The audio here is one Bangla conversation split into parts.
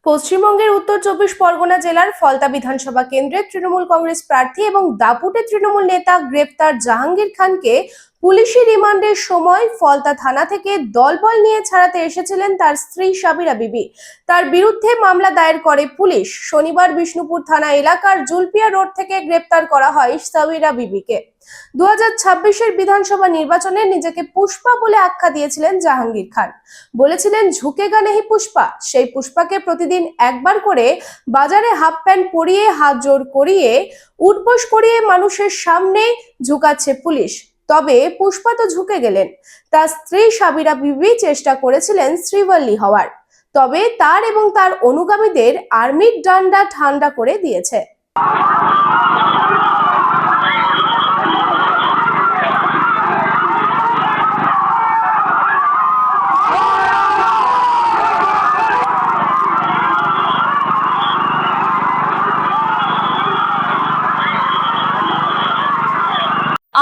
পশ্চিমবঙ্গের উত্তর চব্বিশ পরগনা জেলার ফলতা বিধানসভা কেন্দ্রের তৃণমূল কংগ্রেস প্রার্থী এবং দাপুটে তৃণমূল নেতা গ্রেপ্তার জাহাঙ্গীর খানকে পুলিশি রিমান্ডের সময় ফলতা থানা থেকে দলবল নিয়ে ছাড়াতে এসেছিলেন তার স্ত্রী সাবিরা বিবি। তার বিরুদ্ধে মামলা দায়ের করে পুলিশ। শনিবার বিষ্ণুপুর থানা এলাকার জুলপিয়া রোড থেকে গ্রেপ্তার করা হয় সাবিরা বিবিকে। 2026-এর বিধানসভা নির্বাচনে নিজেকে পুষ্পা বলে আখ্যা দিয়েছিলেন জাহাঙ্গীর খান। বলেছিলেন ঝুঁকেগা নেহি পুষ্পা। সেই পুষ্পাকে প্রতিদিন একবার করে বাজারে হাফ প্যান্ট পরিয়ে হাত জোড় করিয়ে উঠবোস করিয়ে মানুষের সামনে ঝুঁকাচ্ছে পুলিশ। তবে পুষ্পা তো ঝুঁকে গেলেন। তার স্ত্রী সাবিরা বিবি চেষ্টা করেছিলেন শ্রীবল্লী হওয়ার, তবে তার এবং তার অনুগামীদের আর্মির ডান্ডা ঠান্ডা করে দিয়েছে।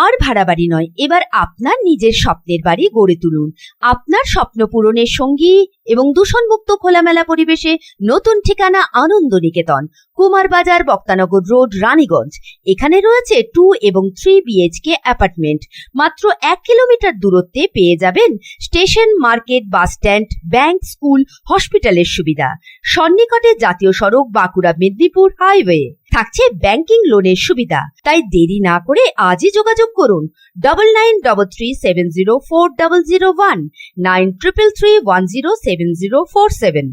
আর ভাড়া বাড়ি নয়, এবার আপনার নিজের স্বপ্নের বাড়ি গড়ে তুলুন। আপনার স্বপ্ন পূরণের সঙ্গী এবং দূষণমুক্ত খোলামেলা পরিবেশে নতুন ঠিকানা আনন্দ নিকেতন, কুমার বাজার, বক্তানগর রোড, রানীগঞ্জ। এখানে রয়েছে 2 এবং 3 BHK অ্যাপার্টমেন্ট। মাত্র 1 কিলোমিটার দূরত্বে পেয়ে যাবেন station, market, bus stand, bank, school, হসপিটালের সুবিধা। সন্নিকটে জাতীয় সড়ক বাঁকুড়া মেদিনীপুর হাইওয়ে। থাকছে ব্যাংকিং লোনের সুবিধা। তাই দেরি না করে আজই যোগাযোগ করুন 9933370401 9333107047।